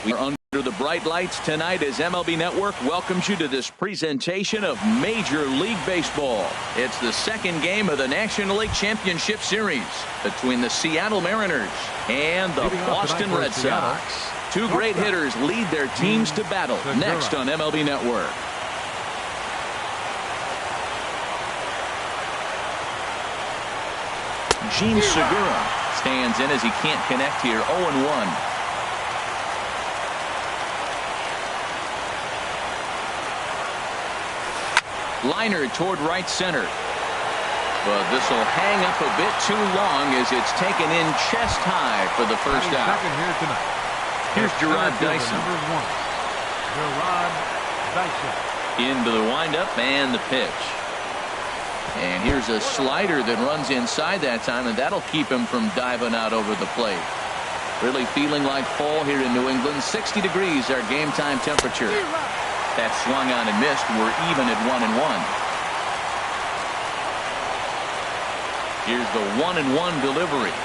We are under the bright lights tonight as MLB Network welcomes you to this presentation of Major League Baseball. It's the second game of the National League Championship Series between the Seattle Mariners and the Boston Red Sox. Two great hitters lead their teams to battle next on MLB Network. Gene Segura stands in as he can't connect here. 0-1. Liner toward right center. But this will hang up a bit too long as it's taken in chest high for the first out. Here's Gerard Dyson. Into the windup and the pitch. And here's a slider that runs inside that time, and that'll keep him from diving out over the plate. Really feeling like fall here in New England. 60 degrees our game time temperature. That swung on and missed. We're even at 1-1. Here's the 1-1 delivery.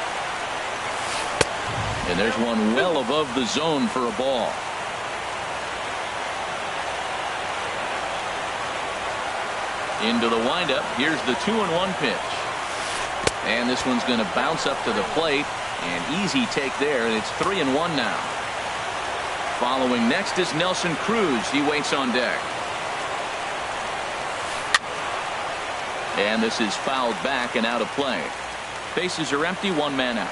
And there's one well above the zone for a ball. Into the windup. Here's the 2-1 pitch. And this one's going to bounce up to the plate. An easy take there. And it's 3-1 now. Following next is Nelson Cruz. He waits on deck. And this is fouled back and out of play. Bases are empty. One man out.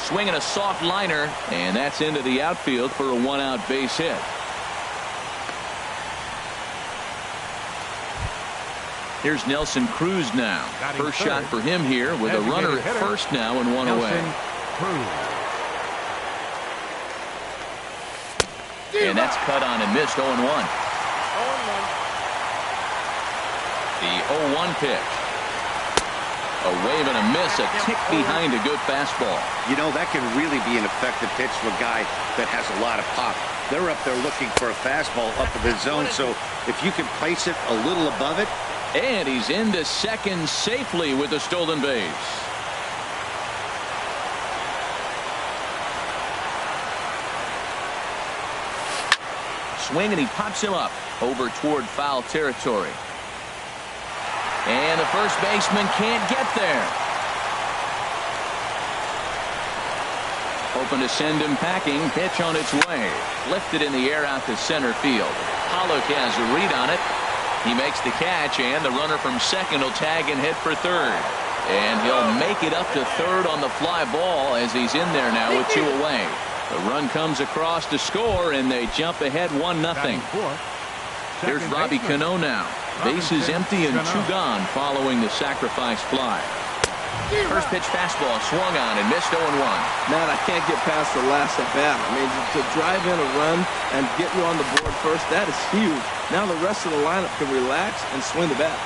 Swinging a soft liner, and that's into the outfield for a one-out base hit. Here's Nelson Cruz now. First shot for him here with a runner at first now and one away. And that's cut on and missed. 0-1. The 0-1 pitch. A wave and a miss, a tick behind a good fastball. You know, that can really be an effective pitch to a guy that has a lot of pop. They're up there looking for a fastball up in the zone, so if you can place it a little above it. And he's into second safely with a stolen base. Swing and he pops him up over toward foul territory. And the first baseman can't get there. Hoping to send him packing. Pitch on its way. Lifted in the air out to center field. Pollock has a read on it. He makes the catch, and the runner from second will tag and hit for third. And he'll make it up to third on the fly ball as he's in there now with two away. The run comes across to score, and they jump ahead 1-0. Here's Robbie Cano now. Base is empty and two gone following the sacrifice fly. First pitch fastball swung on and missed. 0-1. Man, I can't get past the last at bat. I mean, to drive in a run and get you on the board first, that is huge. Now the rest of the lineup can relax and swing the bat.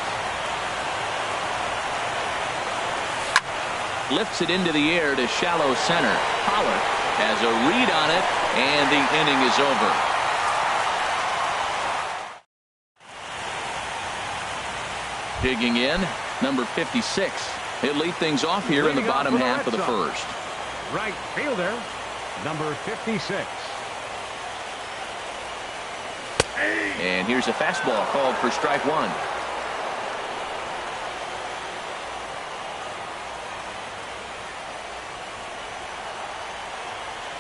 Lifts it into the air to shallow center. Pollock has a read on it, and the inning is over. Digging in, number 56. He'll lead things off here in the bottom half of the first. Right fielder, number 56. And here's a fastball called for strike one.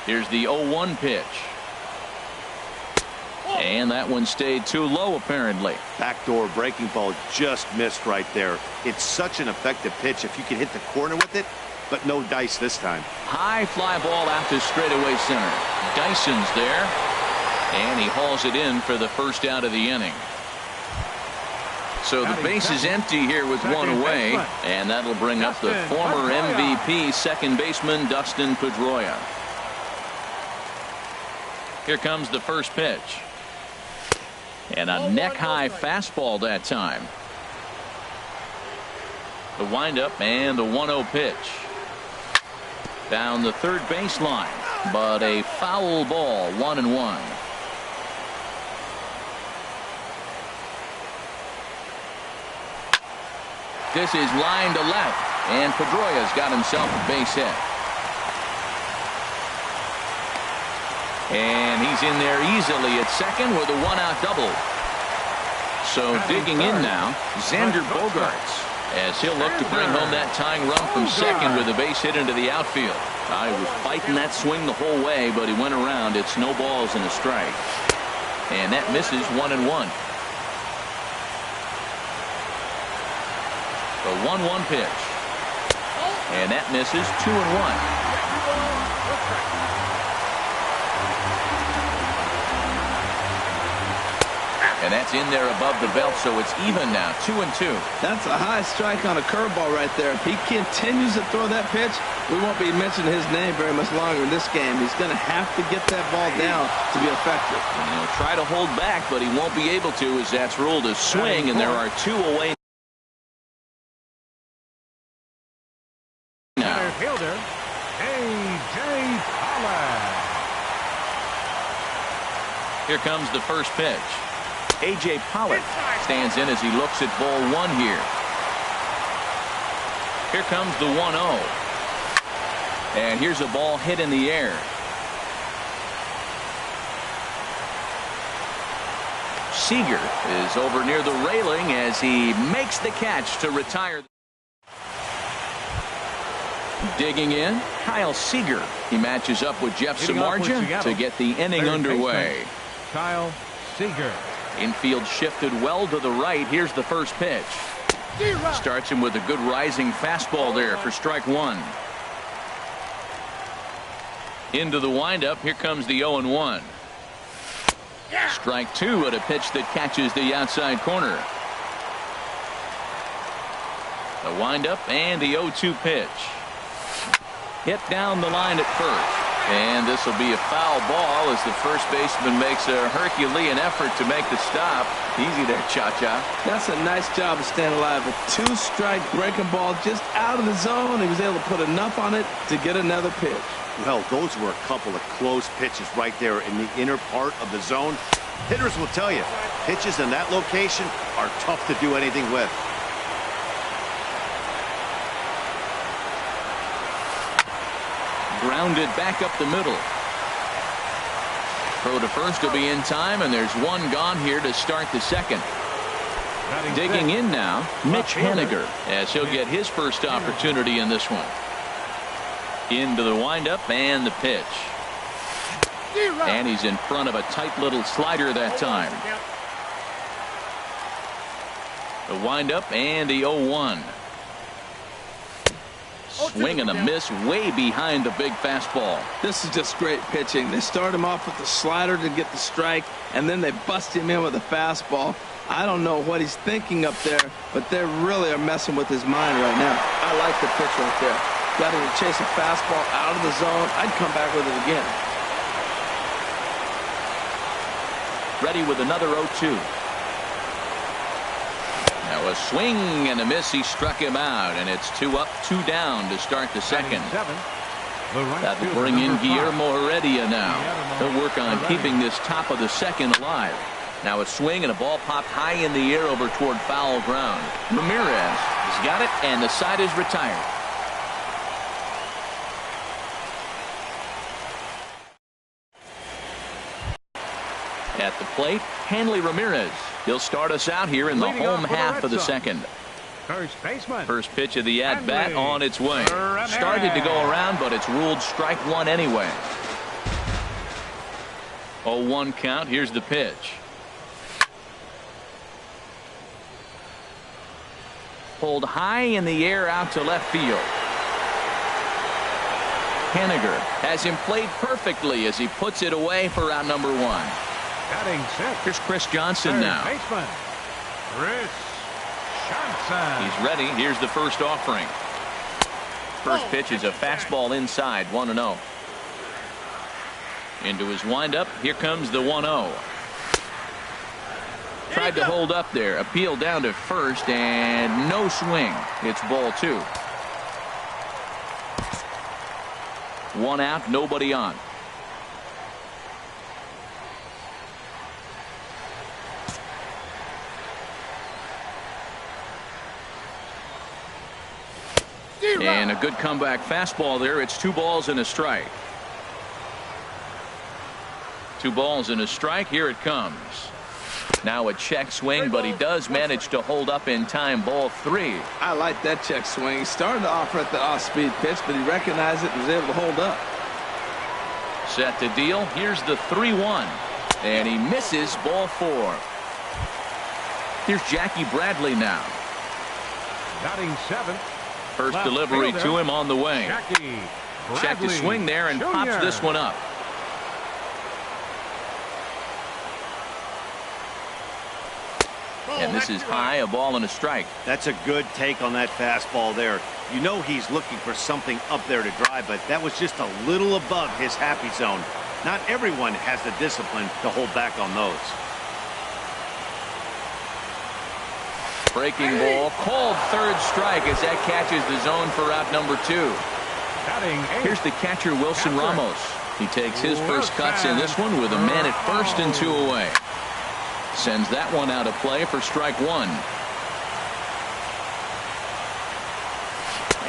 Here's the 0-1 pitch. And that one stayed too low apparently. Backdoor breaking ball just missed right there. It's such an effective pitch if you can hit the corner with it, but no dice this time. High fly ball out to straightaway center. Dyson's there, and he hauls it in for the first out of the inning. So the base is empty here with one away, and that'll bring up the former MVP second baseman Dustin Pedroia. Here comes the first pitch. And a neck-high fastball that time. The windup and the 1-0 pitch. Down the third baseline, but a foul ball. 1-1. This is line to left. And Pedroia's got himself a base hit. And he's in there easily at second with a one-out double. So digging in now, Xander Bogaerts, as he'll look to bring home that tying run from second with a base hit into the outfield. I was fighting that swing the whole way, but he went around. It's no balls and a strike. And that misses 1-1. The 1-1 pitch. And that misses 2-1. And that's in there above the belt, so it's even now, 2-2. That's a high strike on a curveball right there. If he continues to throw that pitch, we won't be mentioning his name very much longer in this game. He's going to have to get that ball down to be effective. And he'll try to hold back, but he won't be able to, as that's ruled a swing, and there are two away. Center fielder, A.J. Pollock. Here comes the first pitch. A.J. Pollock stands in as he looks at ball one here. Here comes the 1-0. And here's a ball hit in the air. Seager is over near the railing as he makes the catch to retire. Digging in, Kyle Seager. He matches up with Jeff Samardzija to get the inning underway. Kyle Seager. Infield shifted well to the right. Here's the first pitch. Starts him with a good rising fastball there for strike one. Into the windup. Here comes the 0-1. Strike two at a pitch that catches the outside corner. The windup and the 0-2 pitch. Hit down the line at first. And this will be a foul ball as the first baseman makes a Herculean effort to make the stop. Easy there, Cha-Cha. That's a nice job of staying alive. A two-strike breaking ball just out of the zone. He was able to put enough on it to get another pitch. Well, those were a couple of close pitches right there in the inner part of the zone. Hitters will tell you, pitches in that location are tough to do anything with. Grounded back up the middle. Throw to first will be in time, and there's one gone here to start the second. Digging in now, Mitch Haniger, as he'll get his first opportunity in this one. Into the windup and the pitch. And he's in front of a tight little slider that time. The windup and the 0-1. Swing and a miss way behind the big fastball. This is just great pitching. They start him off with the slider to get the strike, and then they bust him in with a fastball. I don't know what he's thinking up there, but they really are messing with his mind right now. I like the pitch right there. Got him to chase a fastball out of the zone. I'd come back with it again. Ready with another 0-2. Now a swing and a miss. He struck him out, and it's 2 up, 2 down to start the second. That will bring in Guillermo Heredia now. He'll work on keeping this top of the second alive. Now a swing and a ball popped high in the air over toward foul ground. Ramirez has got it, and the side is retired. At the plate, Hanley Ramirez. He'll start us out here in the home half of the second. First baseman. First pitch of the at-bat on its way. Started to go around, but it's ruled strike one anyway. 0-1 count. Here's the pitch. Pulled high in the air out to left field. Haniger has him played perfectly as he puts it away for out number 1. Batting six. Here's Chris Johnson now. Baseman. Chris Johnson. He's ready. Here's the first offering. First pitch is a fastball inside, 1-0. Into his windup. Here comes the 1-0. Tried to hold up there. Appeal down to first, and no swing. It's ball 2. 1 out, nobody on. And a good comeback fastball there. It's 2 balls and a strike. 2 balls and a strike. Here it comes. Now a check swing, but he does manage to hold up in time. Ball 3. I like that check swing. He started to offer at the off-speed pitch, but he recognized it and was able to hold up. Set to deal. Here's the 3-1. And he misses. Ball 4. Here's Jackie Bradley now. Batting 7th. First Left delivery fielder, to him on the way. Jackie Check to Bradley swing there and Jr. pops this one up. And this is high, a ball and a strike. That's a good take on that fastball there. You know he's looking for something up there to drive, but that was just a little above his happy zone. Not everyone has the discipline to hold back on those. Breaking ball, called third strike as that catches the zone for out number 2. Batting 8th. Here's the catcher, Wilson Ramos. He takes his first cuts in this one with a man at first and 2 away. Sends that one out of play for strike 1.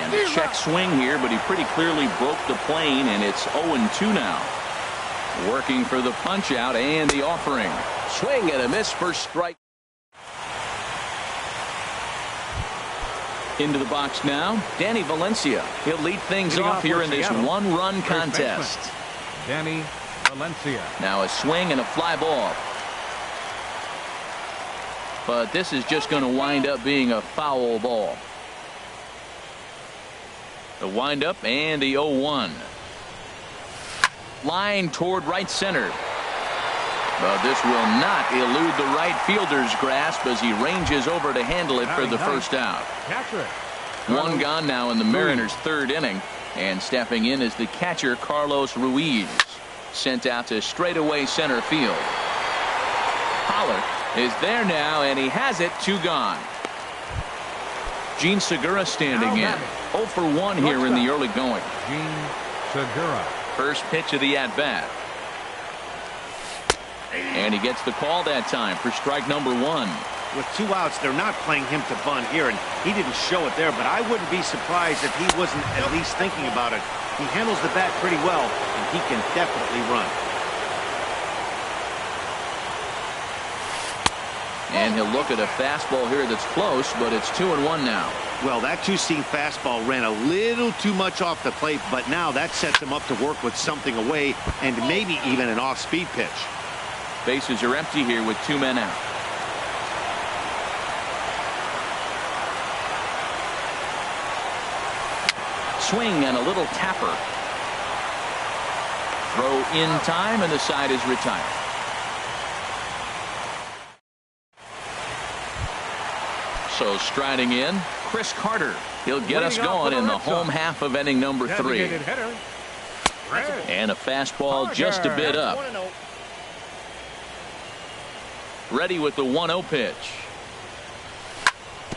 And a check swing here, but he pretty clearly broke the plane, and it's 0-2 now. Working for the punch out and the offering. Swing and a miss for strike. Into the box now, Danny Valencia. He'll lead things off here in this one-run contest. Danny Valencia. Now a swing and a fly ball. But this is just going to wind up being a foul ball. The windup and the 0-1. Line toward right center. But this will not elude the right fielder's grasp as he ranges over to handle it for the first out. Catcher. One gone now in the Mariners' 3rd inning. And stepping in is the catcher, Carlos Ruiz. Sent out to straightaway center field. Pollard is there now, and he has it. 2 gone. Gene Segura standing in. 0 for 1 here in the early going. Gene Segura. First pitch of the at-bat. And he gets the call that time for strike number 1. With 2 outs, they're not playing him to bunt here, and he didn't show it there, but I wouldn't be surprised if he wasn't at least thinking about it. He handles the bat pretty well, and he can definitely run. And he'll look at a fastball here that's close, but it's 2-1 now. Well, that 2-seam fastball ran a little too much off the plate, but now that sets him up to work with something away and maybe even an off-speed pitch. Bases are empty here with 2 men out. Swing and a little tapper. Throw in time, and the side is retired. So striding in, Chris Carter. He'll get us going in the home half of inning number 3. And a fastball just a bit up. Ready with the 1-0 pitch.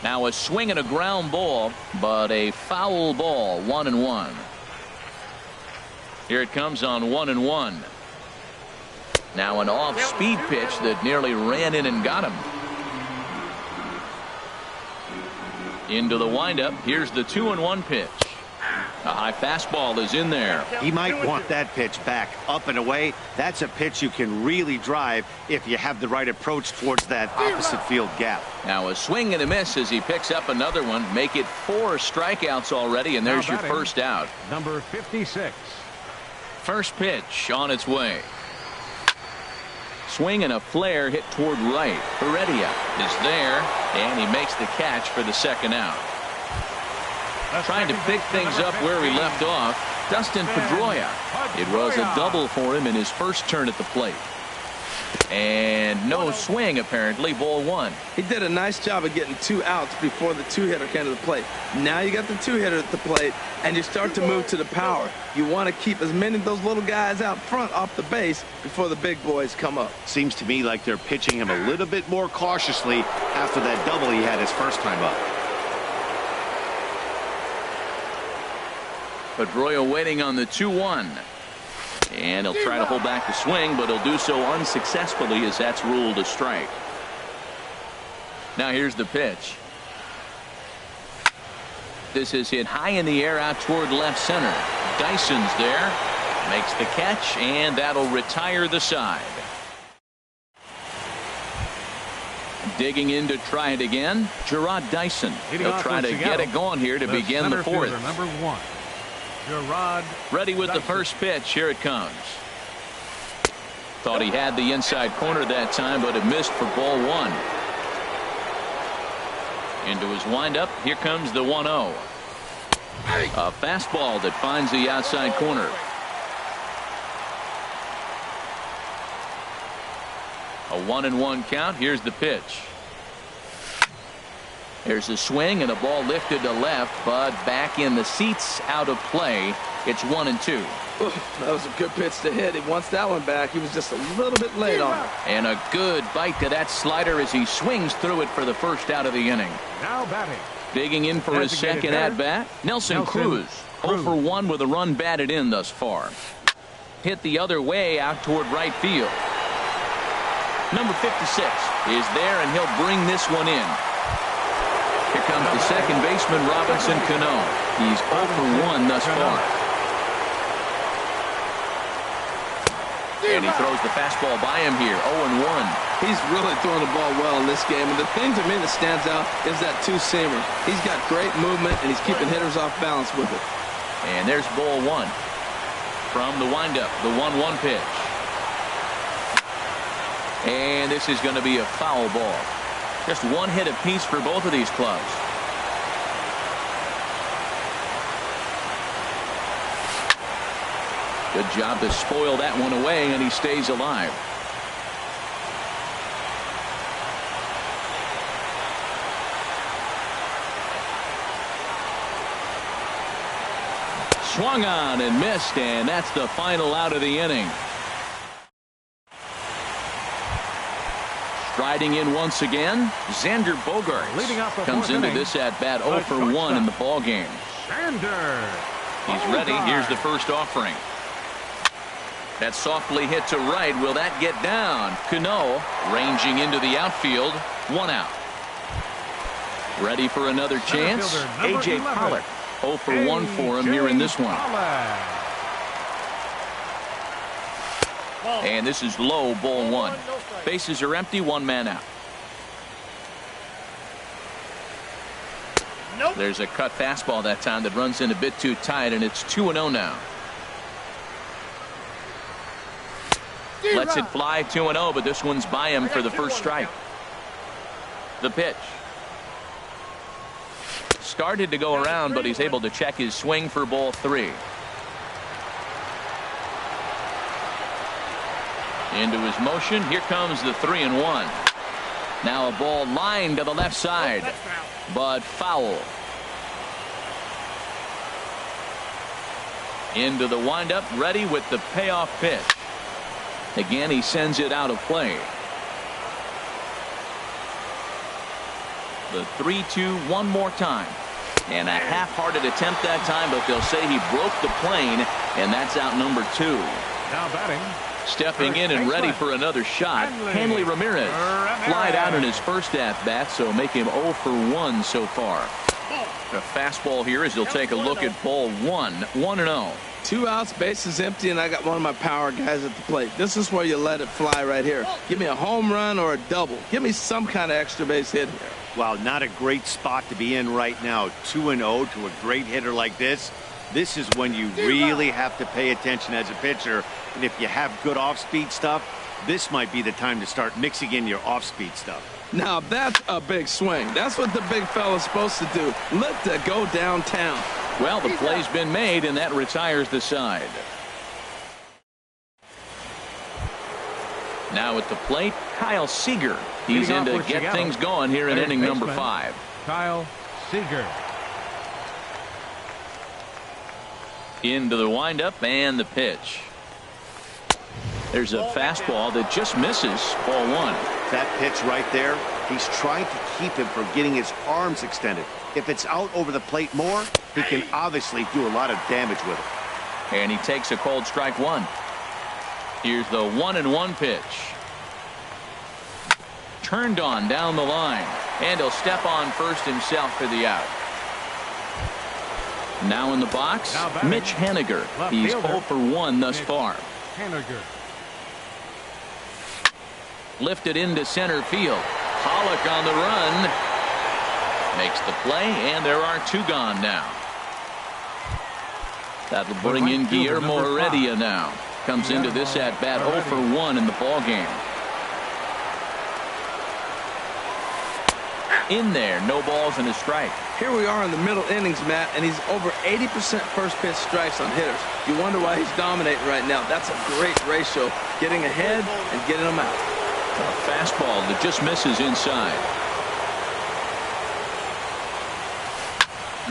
Now a swing and a ground ball, but a foul ball. 1-1. Here it comes on 1-1. Now an off-speed pitch that nearly ran in and got him. Into the windup. Here's the 2-1 pitch. A high fastball is in there. He might want that pitch back up and away. That's a pitch you can really drive if you have the right approach towards that opposite field gap. Now a swing and a miss as he picks up another one. Make it 4 strikeouts already, and there's your first out. Number 56. First pitch on its way. Swing and a flare hit toward right. Heredia is there, and he makes the catch for the 2nd out. Trying to pick things up where he left off, Dustin Pedroia. It was a double for him in his first turn at the plate. And no swing, apparently. Ball 1. He did a nice job of getting 2 outs before the 2-hitter came to the plate. Now you got the 2-hitter at the plate, and you start to move to the power. You want to keep as many of those little guys out front off the base before the big boys come up. Seems to me like they're pitching him a little bit more cautiously after that double he had his first time up. Pedroia waiting on the 2-1. And he'll try to hold back the swing, but he'll do so unsuccessfully as that's ruled a strike. Now here's the pitch. this is hit high in the air out toward left center. Dyson's there, makes the catch, and that'll retire the side. Digging in to try it again, Gerard Dyson. He'll try to get it going here to begin the fourth. Number 1, Gerard ready with the first pitch. Here it comes. Thought he had the inside corner that time, but it missed for ball 1. Into his windup. Here comes the 1-0. A fastball that finds the outside corner. A 1-1 count. Here's the pitch. There's a swing and a ball lifted to left, but back in the seats, out of play. It's 1-2. That was a good pitch to hit. He wants that one back. He was just a little bit late on it. And a good bite to that slider as he swings through it for the first out of the inning. now batting. Digging in for his second at-bat, Nelson Cruz. 0 for 1 with a run batted in thus far. Hit the other way out toward right field. Number 56 is there, and he'll bring this one in. Here comes the second baseman, Robinson Cano. He's 0 for 1 thus far. And he throws the fastball by him here, 0-1. He's really throwing the ball well in this game. And the thing to me that stands out is that two-seamer. He's got great movement, and he's keeping hitters off balance with it. And there's ball 1. From the windup, the 1-1 pitch. And this is going to be a foul ball. Just one hit apiece for both of these clubs. Good job to spoil that one away, and he stays alive. Swung on and missed, and that's the final out of the inning. Striding in once again, Xander Bogaerts comes into this at-bat 0 for 1 in the ballgame. He's ready. Here's the first offering. That softly hit to right. Will that get down? Cano ranging into the outfield. 1 out. Ready for another chance. A.J. Pollock. 0 for 1 for him here in this one. And this is low, ball 1. Bases are empty, 1 man out. There's a cut fastball that time that runs in a bit too tight, and it's 2-0 now. Lets it fly 2-0, but this one's by him for the first strike. The pitch. Started to go around, but he's able to check his swing for ball 3. Into his motion. Here comes the 3-1. Now a ball lined to the left side, but foul. Into the windup, ready with the payoff pitch. Again, he sends it out of play. The 3-2 one more time. And a half-hearted attempt that time, but they'll say he broke the plane, and that's out number 2. Now batting. Stepping in and ready for another shot, Hanley Ramirez. Flied out in his first at-bat, so make him 0 for 1 so far. A fastball here as he'll take a look at ball 1. 1-0. 2 outs, bases empty, and I got one of my power guys at the plate. This is where you let it fly right here. Give me a home run or a double. Give me some kind of extra base hit here. Wow, not a great spot to be in right now. 2-0 to a great hitter like this. This is when you really have to pay attention as a pitcher. And if you have good off-speed stuff, this might be the time to start mixing in your off-speed stuff. Now that's a big swing. That's what the big fella's supposed to do. Let that go downtown. Well, the play's been made, and that retires the side. Now at the plate, Kyle Seager. He's in to get things going here in inning number 5. Kyle Seager. Into the windup and the pitch. There's a fastball that just misses ball 1. That pitch right there, he's trying to keep him from getting his arms extended. If it's out over the plate more, he can obviously do a lot of damage with it. And he takes a cold strike 1. Here's the 1-1 pitch. Turned on down the line, and he'll step on first himself for the out. Now in the box, Now batting, Mitch Haniger. left He's fielder, 0 for 1 thus Mitch far. Haniger. Lifted into center field. Pollock on the run. Makes the play, and there are 2 gone now. That'll bring right in fielder, Guillermo number 5. Heredia now. Comes into this at bat 0 for 1 in the ball game. In there, no balls and a strike. Here we are in the middle innings, Matt, and he's over 80% first pitch strikes on hitters. You wonder why he's dominating right now. That's a great ratio, getting ahead and getting them out. A fastball that just misses inside.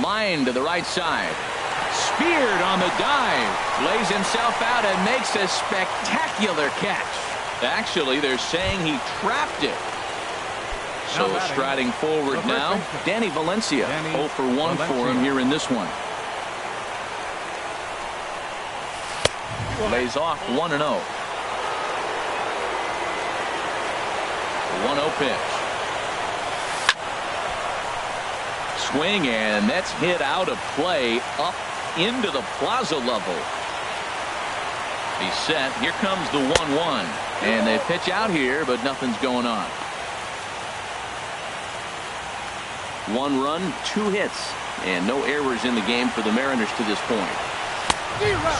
Line to the right side. Speared on the dive. Lays himself out and makes a spectacular catch. Actually, they're saying he trapped it. So striding forward now, Danny Valencia. 0 for 1 for him here in this one. Lays off 1-0. 1-0 pitch. Swing, and that's hit out of play up into the plaza level. He's set. Here comes the 1-1. And they pitch out here, but nothing's going on. 1 run, 2 hits, and no errors in the game for the Mariners to this point.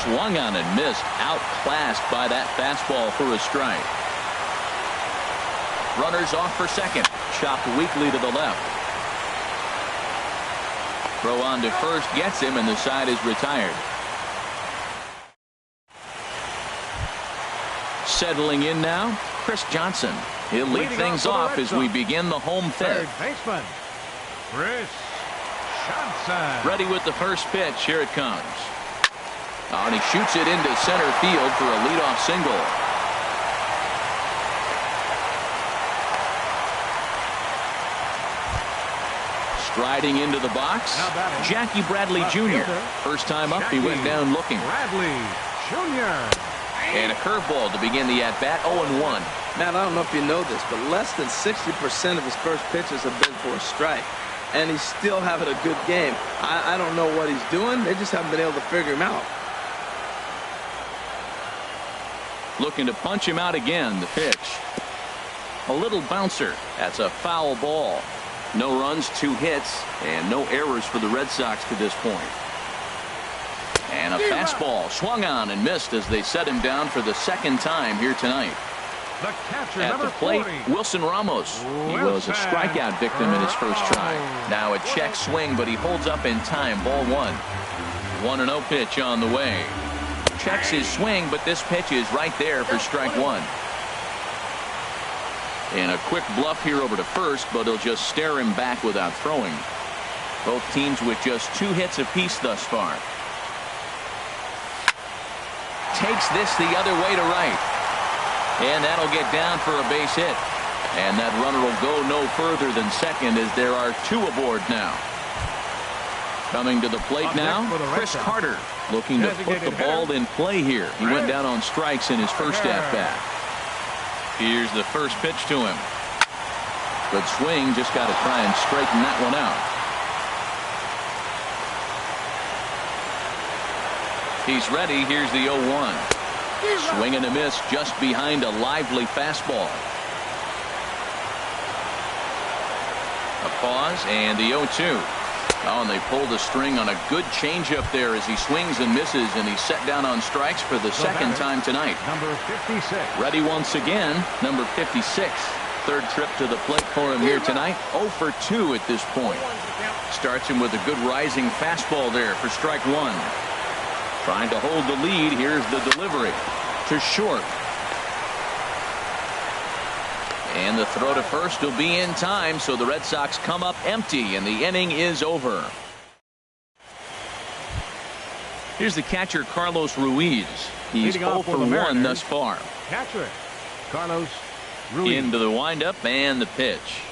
Swung on and missed, outclassed by that fastball for a strike. Runners off for second, chopped weakly to the left. Throw on to first gets him, and the side is retired. Settling in now, Chris Johnson. He'll lead things off as we begin the home Third fifth. baseman, Chris Johnson. Ready with the first pitch. Here it comes. Oh, and he shoots it into center field for a leadoff single. Striding into the box, Jackie Bradley Jr. First time up, he went down looking. Bradley Jr. And a curveball to begin the at-bat, 0-1. Matt, I don't know if you know this, but less than 60% of his first pitches have been for a strike. And he's still having a good game. I don't know what he's doing. They just haven't been able to figure him out. Looking to punch him out again, the pitch. A little bouncer. That's a foul ball. No runs, 2 hits, and no errors for the Red Sox to this point. And a fastball swung on and missed as they set him down for the second time here tonight. The catcher, At the plate, 40. Wilson Ramos. He was a strikeout victim in his first try. Now a check swing, but he holds up in time. Ball 1. 1-0 pitch on the way. Checks his swing, but this pitch is right there for strike 1. And a quick bluff here over to first, but he'll just stare him back without throwing. Both teams with just 2 hits apiece thus far. Takes this the other way to right. And that'll get down for a base hit. And that runner will go no further than second as there are 2 aboard now. Coming to the plate now, Chris Carter looking to put the ball in play here. He went down on strikes in his first at-bat. Here's the first pitch to him. Good swing, just got to try and straighten that one out. He's ready. Here's the 0-1. Swing and a miss just behind a lively fastball. A pause and the 0-2. Oh, and they pulled the string on a good changeup there as he swings and misses, and he's set down on strikes for the second time tonight. Number 56. Ready once again, number 56. Third trip to the plate for him here tonight. 0 for 2 at this point. Starts him with a good rising fastball there for strike 1. Trying to hold the lead. Here's the delivery to short. And the throw to first will be in time, so the Red Sox come up empty, and the inning is over. Here's the catcher, Carlos Ruiz. He's 0 for 1 thus far. Catcher, Carlos Ruiz. Into the windup and the pitch.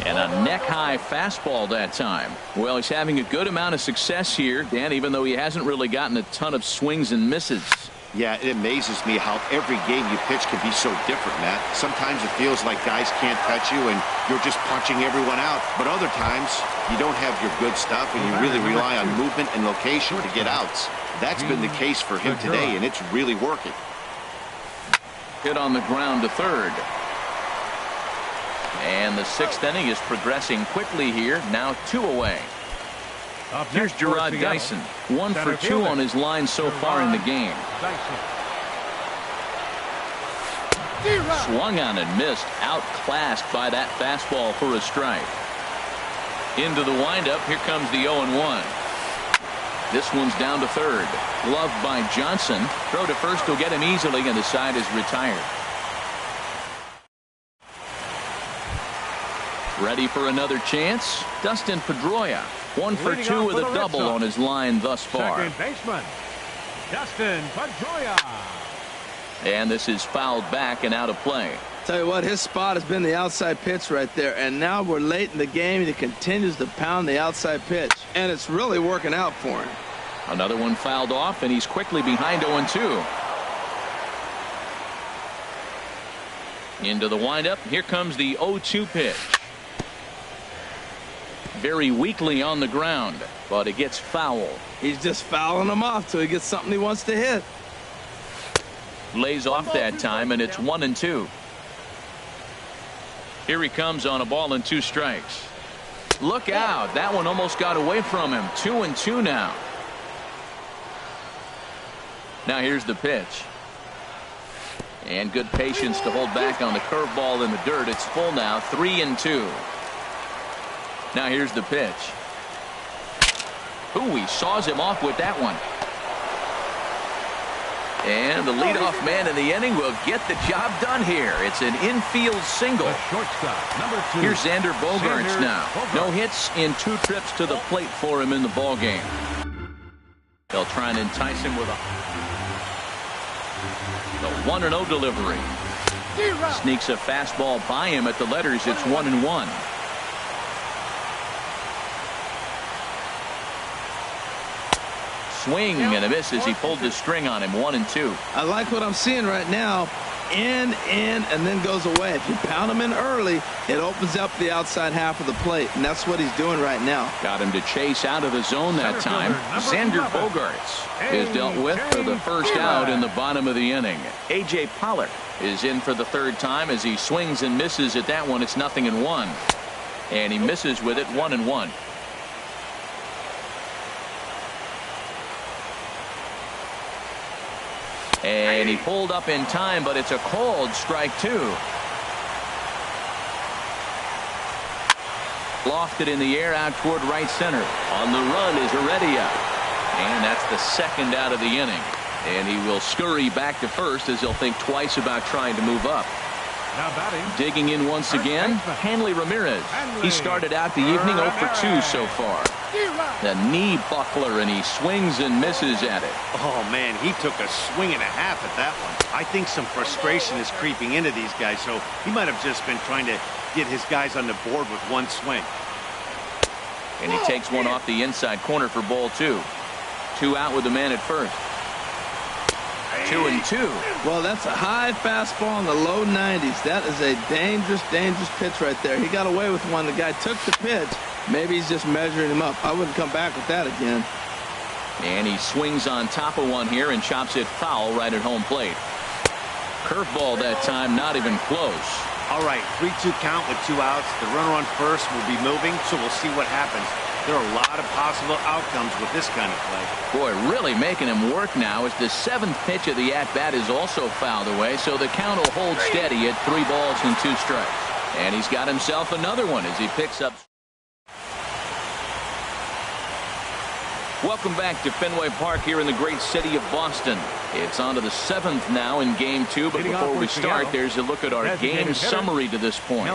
And a neck-high fastball that time. Well, he's having a good amount of success here, Dan, even though he hasn't really gotten a ton of swings and misses. Yeah, it amazes me how every game you pitch can be so different, Matt. Sometimes it feels like guys can't touch you and you're just punching everyone out. But other times, you don't have your good stuff and you really rely on movement and location to get outs. That's been the case for him today, and it's really working. Hit on the ground to third. And the sixth inning is progressing quickly here. Now 2 away. Here's Gerard Dyson. 1 for 2 on his line so far in the game. Swung on and missed. Outclassed by that fastball for a strike. Into the windup. Here comes the 0-1. This one's down to third. Gloved by Johnson. Throw to first will get him easily, and the side is retired. Ready for another chance? Dustin Pedroia. 1 for 2 with a double on his line thus far. Second baseman, Dustin Pedroia. And this is fouled back and out of play. Tell you what, his spot has been the outside pitch right there, and now we're late in the game and he continues to pound the outside pitch, and it's really working out for him. Another one fouled off, and he's quickly behind 0-2. Into the windup. Here comes the 0-2 pitch. Very weakly on the ground, but it gets foul. He's just fouling him off till he gets something he wants to hit. Lays off that time, and it's 1-2. Here he comes on a ball and 2 strikes. Look out. That one almost got away from him. 2-2 now. Now here's the pitch. And good patience to hold back on the curveball in the dirt. It's full now. 3-2. Now here's the pitch. Ooh, he saws him off with that one. And the leadoff man in the inning will get the job done here. It's an infield single. The shortstop, number 2. Here's Xander Bogaerts Xander now. Bogaerts. No hits in 2 trips to the plate for him in the ballgame. They'll try and entice him with the 1-0 delivery. Sneaks a fastball by him at the letters. It's 1-1. Swing and a miss as he pulled the string on him. 1-2. I like what I'm seeing right now. In, and then goes away. If you pound him in early, it opens up the outside half of the plate, and that's what he's doing right now. Got him to chase out of the zone that time. Xander Bogaerts is dealt with for the first out in the bottom of the inning. A.J. Pollard is in for the 3rd time as he swings and misses at that one. It's 0-1. And he misses with it. 1-1. And he pulled up in time, but it's a called strike 2. Lofted in the air out toward right center. On the run is Heredia. And that's the 2nd out of the inning. And he will scurry back to first as he'll think twice about trying to move up. Now batting. Digging in once again, Hanley Ramirez. He started out the evening 0 for 2 so far. The knee buckler, and he swings and misses at it. Oh, man, he took a swing and a half at that one. I think some frustration is creeping into these guys, so he might have just been trying to get his guys on the board with 1 swing. And he takes one off the inside corner for ball 2. 2 out with the man at first. 2-2. Well, that's a high fastball in the low 90s. That is a dangerous, dangerous pitch right there. He got away with one. The guy took the pitch. Maybe he's just measuring him up. I wouldn't come back with that again. And he swings on top of one here and chops it foul right at home plate. Curveball that time, not even close. All right, 3-2 count with 2 outs. The runner on first will be moving, so we'll see what happens. There are a lot of possible outcomes with this kind of play. Boy, really making him work now as the 7th pitch of the at-bat is also fouled away, so the count will hold steady at 3 balls and 2 strikes. And he's got himself another one as he picks up. Welcome back to Fenway Park here in the great city of Boston. It's on to the 7th now in Game 2, but before we start, there's a look at our game summary to this point.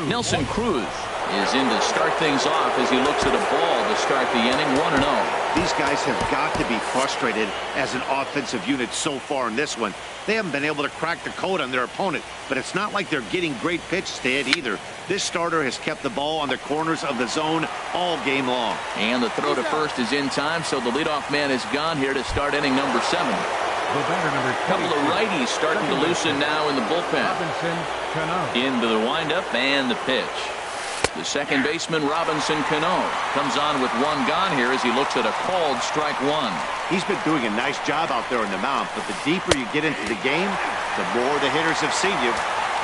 Nelson Cruz is in to start things off as he looks at a ball to start the inning. 1-0. These guys have got to be frustrated as an offensive unit so far in this one. They haven't been able to crack the code on their opponent, but it's not like they're getting great pitches to hit either. This starter has kept the ball on the corners of the zone all game long. And the throw to first is in time, so the leadoff man is gone here to start inning number 7. A couple of righties starting to loosen now in the bullpen. Into the windup and the pitch. The second baseman, Robinson Cano, comes on with one gone here as he looks at a called strike one. He's been doing a nice job out there in the mound, but the deeper you get into the game, the more the hitters have seen you.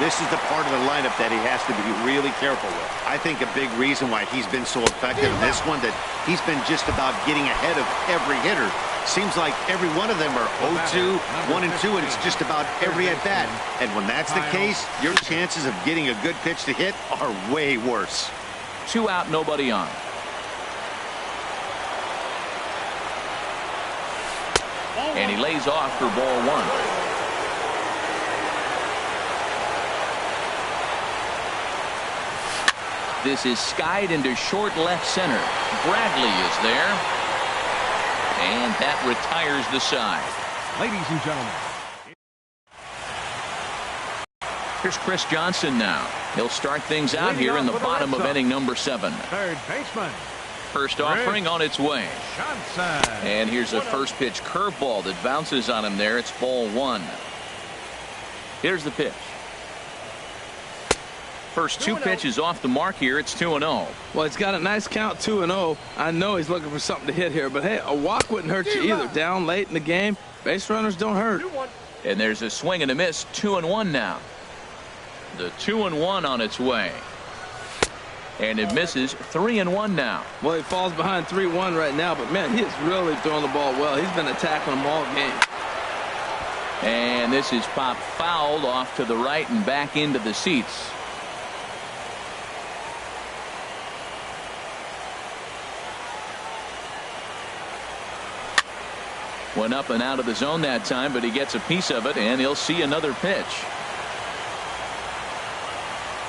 This is the part of the lineup that he has to be really careful with. I think a big reason why he's been so effective in this one, that he's been just about getting ahead of every hitter. Seems like every one of them are 0-2, 1-2, and it's just about every at-bat. And when that's the case, your chances of getting a good pitch to hit are way worse. 2 out, nobody on. And he lays off for ball one. This is skied into short left center. Bradley is there. And that retires the side. Ladies and gentlemen. Here's Chris Johnson now. He'll start things out here in the bottom of inning number 7. Third baseman. First offering on its way. Johnson. And here's a first pitch curveball that bounces on him there. It's ball 1. Here's the pitch. First 2 pitches off the mark here. It's 2-0. Well, he's got a nice count, 2-0. I know he's looking for something to hit here, but hey, a walk wouldn't hurt you either. Down late in the game, base runners don't hurt. And there's a swing and a miss. 2-1 now. The 2-1 on its way. And it misses. 3-1 now. Well, he falls behind 3-1 right now, but man, he is really throwing the ball well. He's been attacking them all game. And this is popped fouled off to the right and back into the seats. Went up and out of the zone that time, but he gets a piece of it, and he'll see another pitch.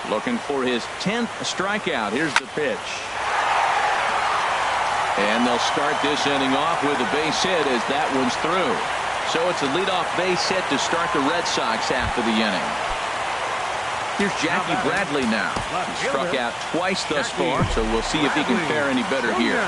Looking for his 10th strikeout. Here's the pitch. And they'll start this inning off with a base hit as that one's through. So it's a leadoff base hit to start the Red Sox after the inning. Here's Jackie Bradley now. He struck out twice thus far, so we'll see if he can fare any better here.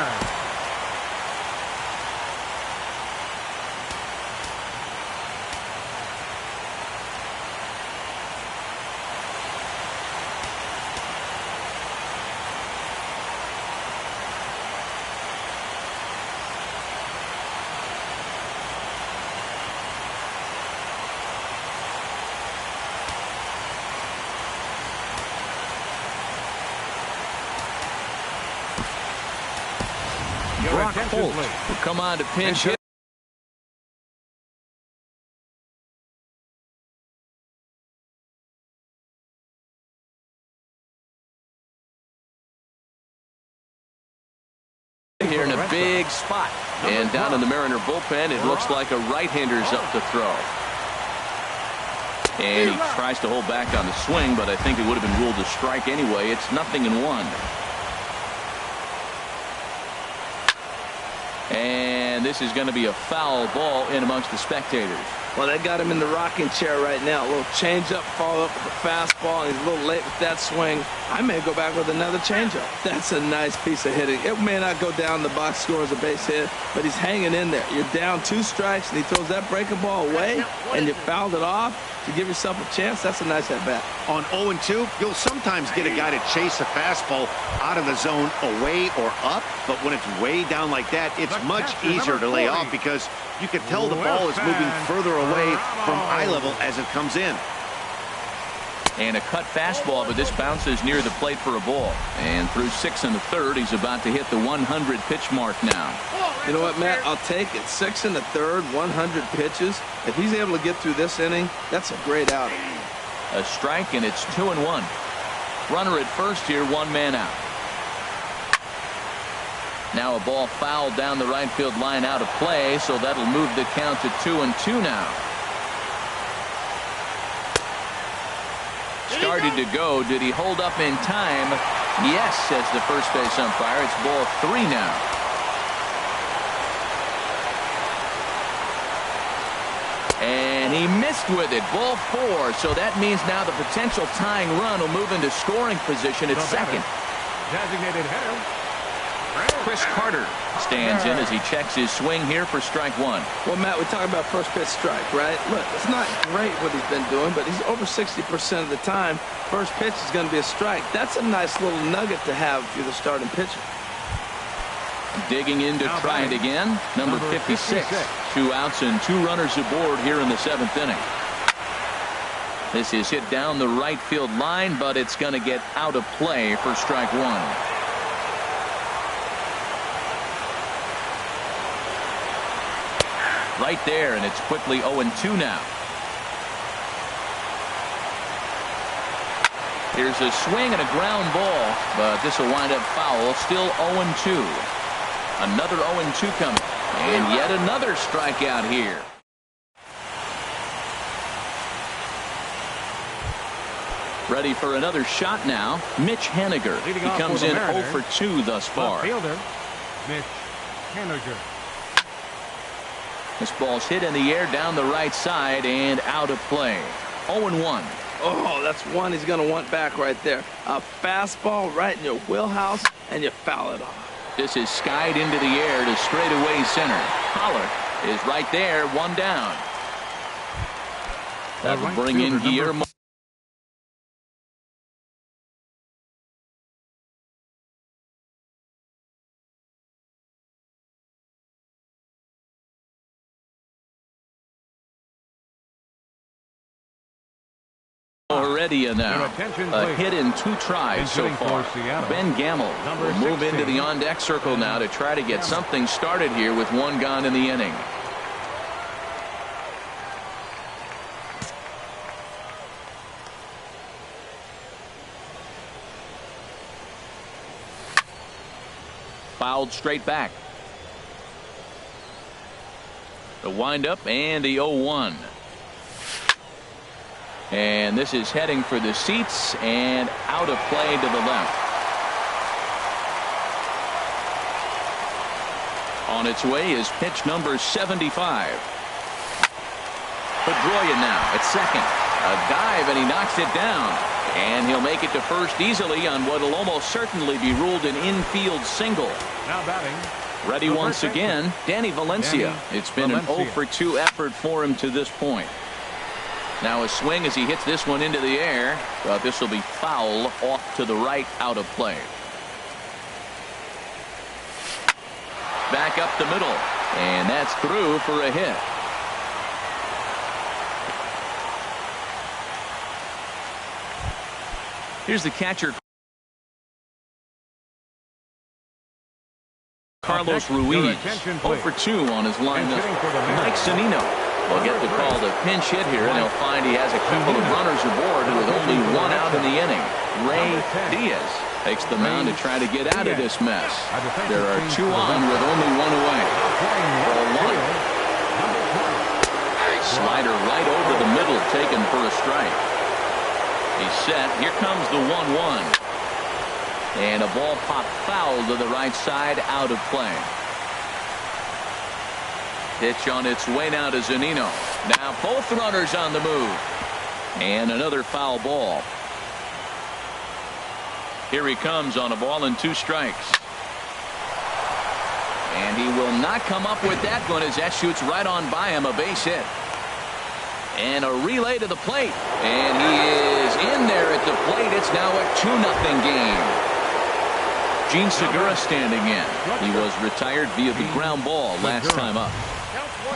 Brock Holt will come on to pinch hit. Here in a big spot. And down in the Mariner bullpen, it looks like a right-hander's up to throw. And he tries to hold back on the swing, but I think it would have been ruled a strike anyway. It's 0-1. And this is going to be a foul ball in amongst the spectators. Well, they got him in the rocking chair right now. A little changeup, follow up with a fastball, and he's a little late with that swing. I may go back with another changeup. That's a nice piece of hitting. It may not go down the box score as a base hit, but he's hanging in there. You're down 2 strikes, and he throws that breaking ball away, and you fouled it off to give yourself a chance. That's a nice at-bat. On 0-2, you'll sometimes get a guy to chase a fastball out of the zone away or up, but when it's way down like that, it's much easier to lay off because you can tell the ball is moving further away from eye level as it comes in. And a cut fastball, but this bounces near the plate for a ball. And through 6 1/3, he's about to hit the 100 pitch mark now. You know what, Matt? I'll take it. 6 1/3, 100 pitches. If he's able to get through this inning, that's a great outing. A strike, and it's 2-1. Runner at first here, 1 man out. Now a ball fouled down the right field line out of play, so that'll move the count to 2-2 now. Started to go. Did he hold up in time? Yes, says the first base umpire. It's ball 3 now. And he missed with it. Ball 4. So that means now the potential tying run will move into scoring position at second. Designated hitter, Chris Carter stands in as he checks his swing here for strike one. Well, Matt, we talk about first pitch strike, right? Look, it's not great what he's been doing, but he's over 60% of the time. First pitch is going to be a strike. That's a nice little nugget to have if you're the starting pitcher. Digging in to try it again. Number 56. 2 outs and 2 runners aboard here in the 7th inning. This is hit down the right field line, but it's going to get out of play for strike one. Right there, and it's quickly 0-2 now. Here's a swing and a ground ball, but this will wind up foul. Still 0-2. Another 0-2 coming. And yet another strikeout here. Ready for another shot now. Mitch Haniger. He comes in 0 for 2 thus far. Fielder, Mitch Haniger. This ball's hit in the air down the right side and out of play. 0-1. Oh, that's one he's going to want back right there. A fastball right in your wheelhouse, and you foul it off. This is skied into the air to straightaway center. Pollard is right there, 1 down. That will bring in Guillermo. Heredia now. A hit in 2 tries so far. Ben Gamble will move into the on-deck circle now to try to get something started here with 1 gone in the inning. Fouled straight back. The windup and the 0-1. And this is heading for the seats and out of play to the left. On its way is pitch number 75. Pedroia now at second. A dive and he knocks it down. And he'll make it to first easily on what will almost certainly be ruled an infield single. Now batting. Ready once again, Danny Valencia. It's been an 0 for 2 effort for him to this point. Now a swing as he hits this one into the air, but this will be foul off to the right, out of play. Back up the middle, and that's through for a hit. Here's the catcher, Carlos Ruiz. 0 for 2 on his lineup. Mike Zunino will get the call to pinch hit here, and he'll find he has a couple of runners aboard with only 1 out in the inning. Ray Diaz takes the mound to try to get out of this mess. There are 2 on with only 1 away. Ball 1. Slider right over the middle, taken for a strike. He's set. Here comes the 1-1. And a ball popped foul to the right side, out of play. Pitch on its way now to Zunino. Now both runners on the move. And another foul ball. Here he comes on a ball and 2 strikes. And he will not come up with that one as that shoots right on by him, a base hit. And a relay to the plate. And he is in there at the plate. It's now a 2-0 game. Gene Segura standing in. He was retired via the ground ball last time up.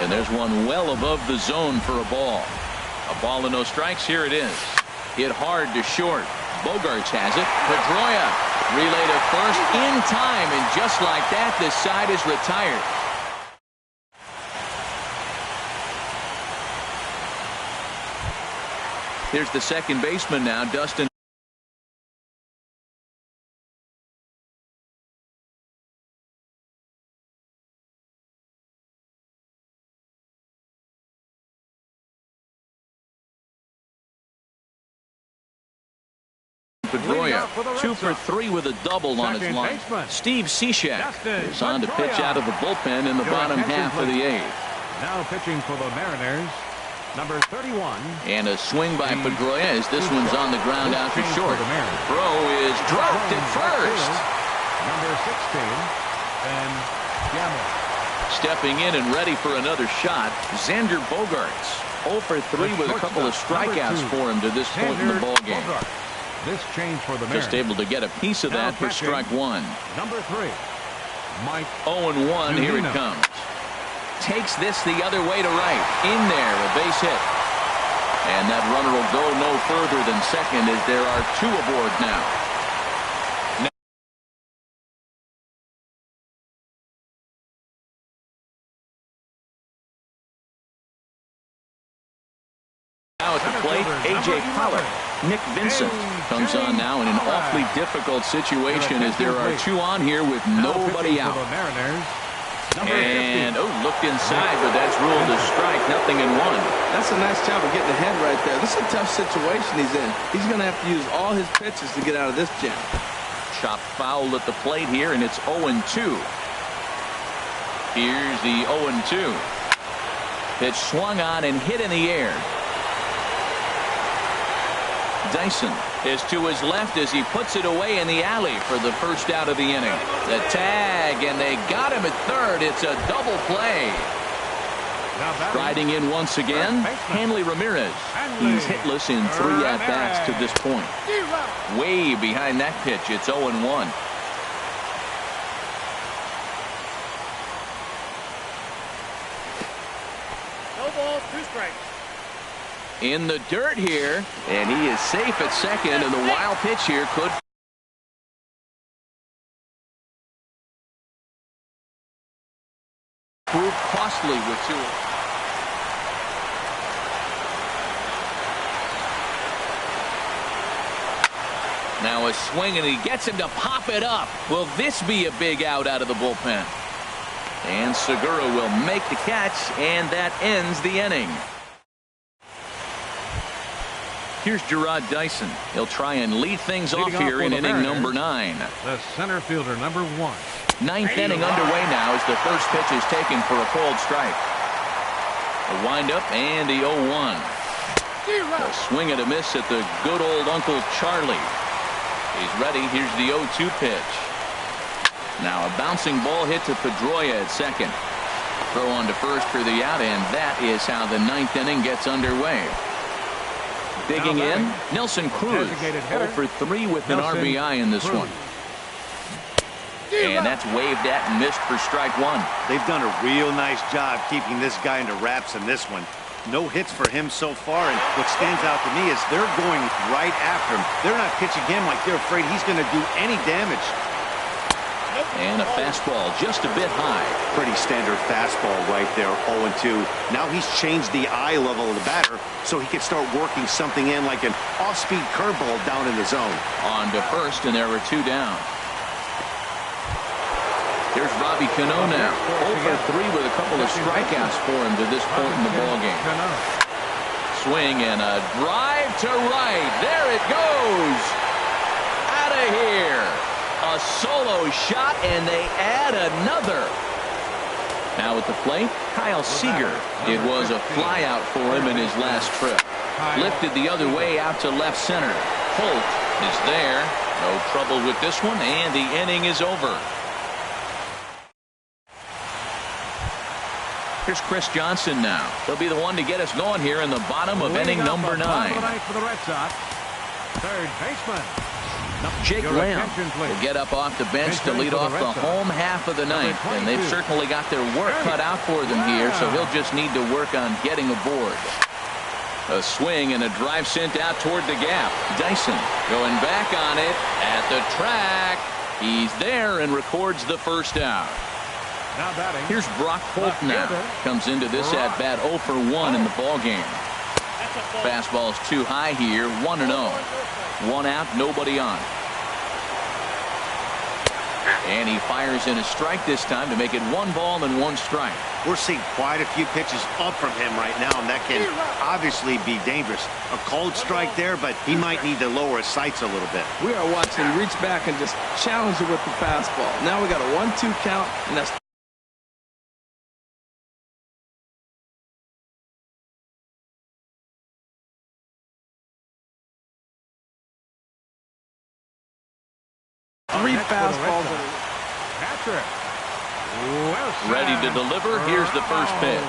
And there's one well above the zone for a ball. A ball and no strikes. Here it is. Hit hard to short. Bogarts has it. Pedroia relay to first in time. And just like that, this side is retired. Here's the second baseman now, Dustin Pedroia. 2 for 3 with a double on his line. Steve Cishek is on to pitch out of the bullpen in the bottom half of the 8th. Now pitching for the Mariners, number 31. And a swing by Pedroia as this one's on the ground out to short. Throw is dropped at first. Number 16. Ben Gamble. Stepping in and ready for another shot, Xander Bogaerts. 0 for 3 with a couple of strikeouts for him to this point in the ball game. This change for the Mariners. Just able to get a piece of that for strike one. Number 3, Mike. 0-1. Here it comes. Takes this the other way to right. In there, a base hit. And that runner will go no further than second as there are 2 aboard now. Now at the plate, A.J. Pollock. Nick Vincent comes on now in an awfully difficult situation as there are 2 on here with nobody out. And, looked inside, but that's ruled a strike, nothing in 1. That's a nice job of getting ahead right there. This is a tough situation he's in. He's going to have to use all his pitches to get out of this jam. Chopped foul at the plate here, and it's 0-2. Here's the 0-2. Pitch swung on and hit in the air. Dyson is to his left as he puts it away in the alley for the first out of the inning. The tag, and they got him at third. It's a double play. Riding in once again, Hanley Ramirez. He's hitless in 3 at-bats to this point. Way behind that pitch, it's 0-1. No balls, 2 strikes. In the dirt here, and he is safe at second, and the wild pitch here could prove costly with 2. Now a swing, and he gets him to pop it up. Will this be a big out of the bullpen? And Segura will make the catch, and that ends the inning. Here's Gerard Dyson. He'll try and lead things off here in inning number 9. The center fielder, number 1. 9th inning underway now as the first pitch is taken for a called strike. A windup and the 0-1. A swing and a miss at the good old Uncle Charlie. He's ready. Here's the 0-2 pitch. Now a bouncing ball hit to Pedroia at second. Throw on to first for the out, and that is how the 9th inning gets underway. Digging in, Nelson Cruz. 0 for 3 with an RBI in this one. And that's waved at and missed for strike 1. They've done a real nice job keeping this guy into wraps in this one. No hits for him so far, and what stands out to me is they're going right after him. They're not pitching him like they're afraid he's going to do any damage. And a fastball just a bit high. Pretty standard fastball right there, 0-2. Now he's changed the eye level of the batter so he can start working something in like an off-speed curveball down in the zone. On to first, and there are 2 down. Here's Robbie Cano now. 0 for 3 with a couple of strikeouts for him to this point in the ballgame. Swing and a drive to right. There it goes. Out of here. A solo shot, and they add another. Now at the plate, Kyle Seager. It was a flyout for him in his last trip. Lifted the other way out to left center. Holt is there. No trouble with this one, and the inning is over. Here's Chris Johnson now. He'll be the one to get us going here in the bottom of inning number 9. For the Red Sox, third baseman. Jake Lamb will get up off the bench to lead off the home half of the 9th, and they've certainly got their work cut out for them here, so he'll just need to work on getting aboard. A swing and a drive sent out toward the gap. Dyson going back on it at the track. He's there and records the first out. Here's Brock Holt now. Comes into this at bat 0 for 1 in the ball game. Fastball's too high here. 1-0. 1 out, nobody on. And he fires in a strike this time to make it 1 ball and 1 strike. We're seeing quite a few pitches up from him right now, and that can obviously be dangerous. A cold strike there, but he might need to lower his sights a little bit. We are watching him reach back and just challenge it with the fastball. Now we got a 1-2 count, and that's three fastballs. Patrick Ready to deliver. Here's the first pitch.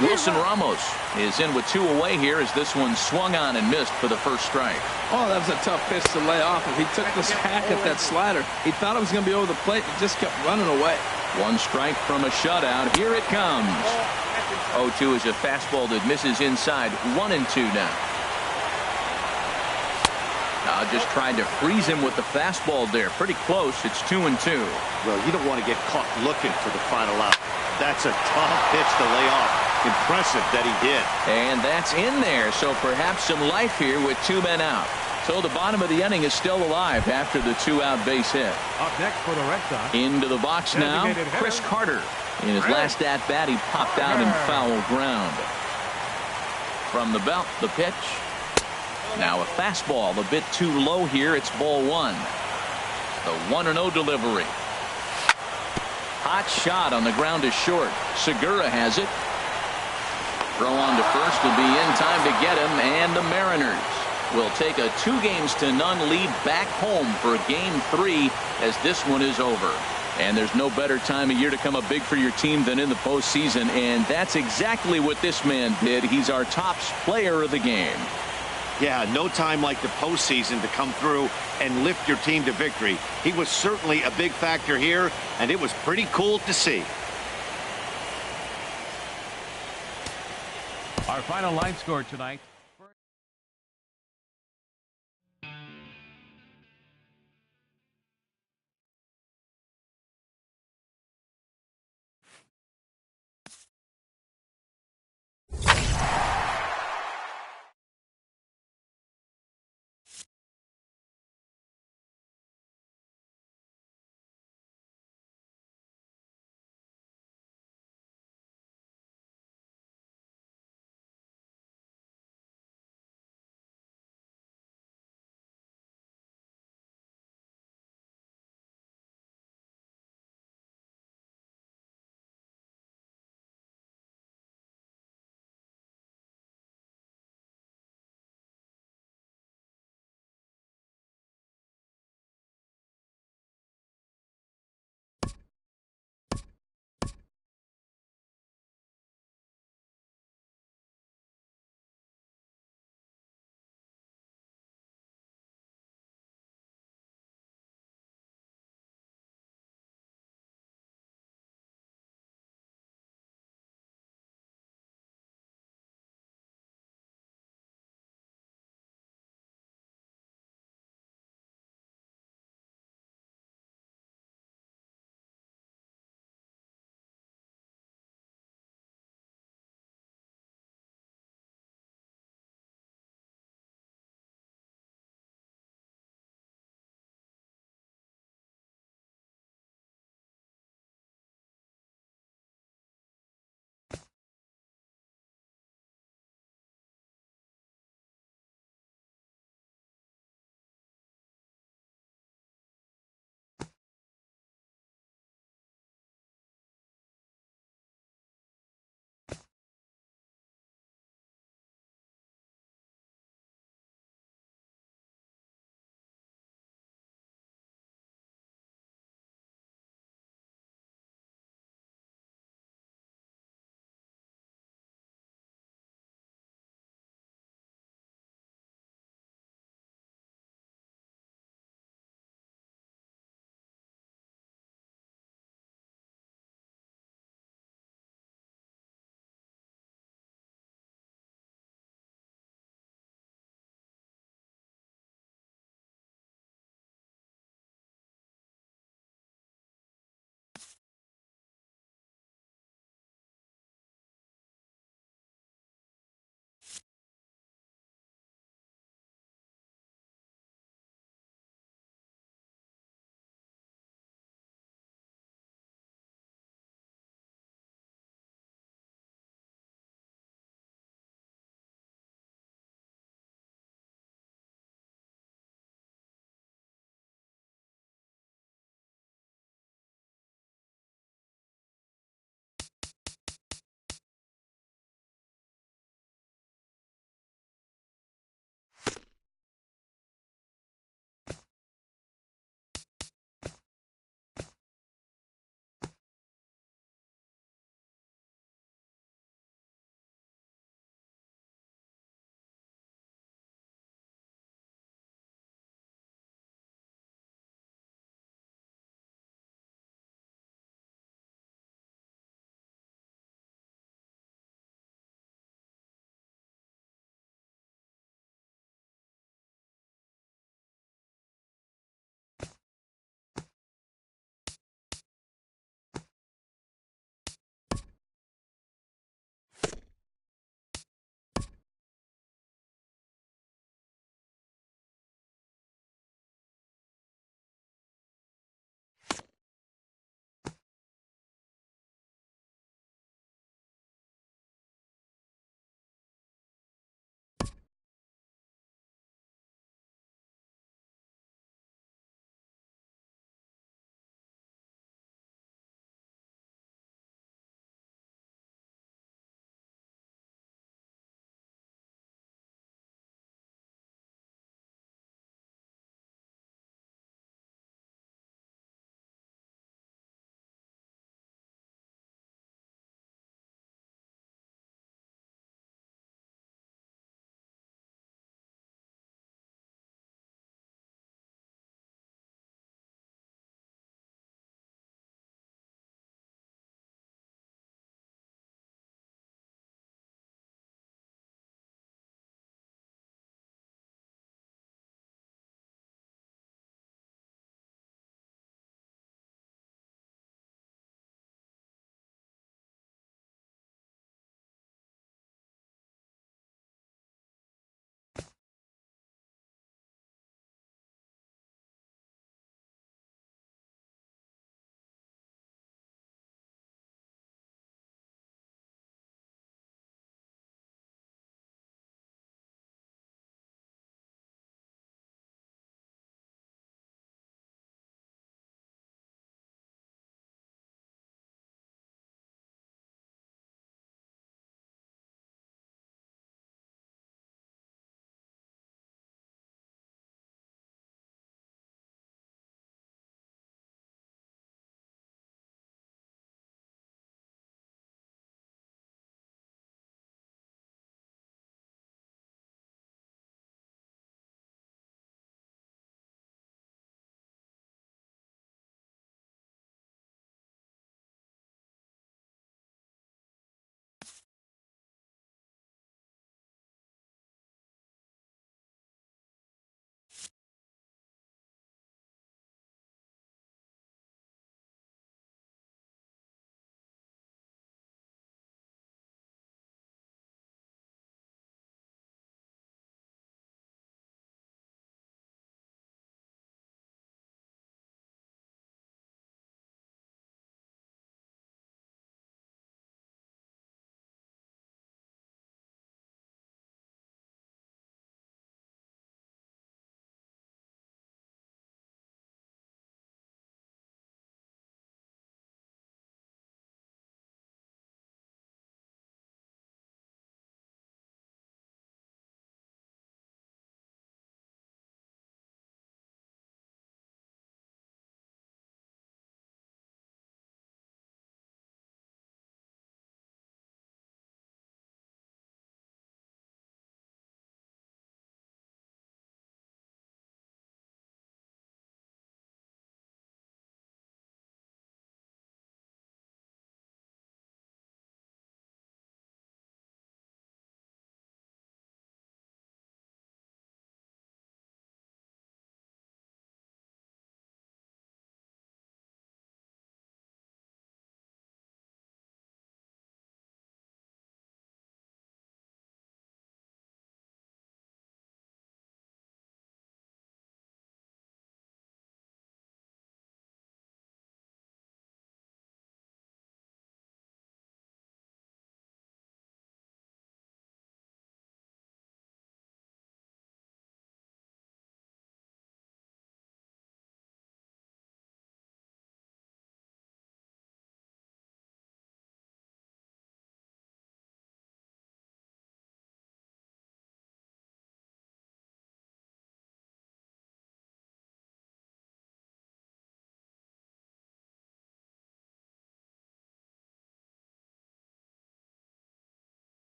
Wilson Ramos is in with 2 away here as this one swung on and missed for the first strike. Oh, that was a tough pitch to lay off. If he took this hack at that slider, he thought it was going to be over the plate. He just kept running away. 1 strike from a shutout. Here it comes. 0-2 is a fastball that misses inside. 1-2 now. Just tried to freeze him with the fastball there. Pretty close. It's 2-2. Well, you don't want to get caught looking for the final out. That's a tough pitch to lay off. Impressive that he did. And that's in there. So perhaps some life here with 2 men out. So the bottom of the inning is still alive after the 2-out base hit. Up next for the Red Sox. Into the box now, Chris Carter. In his last at-bat, he popped out in foul ground. From the belt, the pitch. Now a fastball a bit too low here. It's ball 1. The 1-0 delivery. Hot shot on the ground is short. Segura has it. Throw on to first will be in time to get him, and the Mariners will take a 2-0 lead back home for game 3 as this one is over. And there's no better time of year to come up big for your team than in the postseason, and that's exactly what this man did. He's our top player of the game. Yeah, no time like the postseason to come through and lift your team to victory. He was certainly a big factor here, and it was pretty cool to see. Our final line score tonight.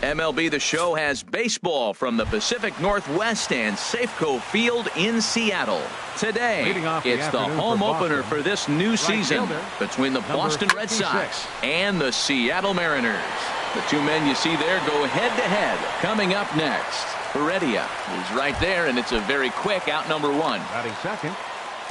MLB The Show has baseball from the Pacific Northwest and Safeco Field in Seattle. Today, Leading off the it's the afternoon home for opener Boston, for this new season fielder, between the number Boston Red 56. Sox and the Seattle Mariners. The two men you see there go head-to-head. Coming up next, Heredia is right there, and it's a very quick out number one. Batting second.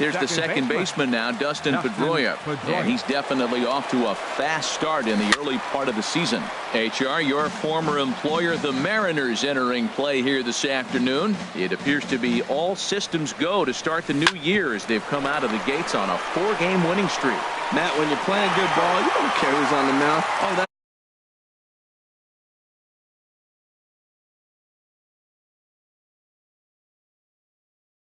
Here's the second baseman now, Dustin Pedroia. And he's definitely off to a fast start in the early part of the season. HR, your former employer, the Mariners, entering play here this afternoon. It appears to be all systems go to start the new year as they've come out of the gates on a 4-game winning streak. Matt, when you're playing good ball, you don't care who's on the mound. Oh,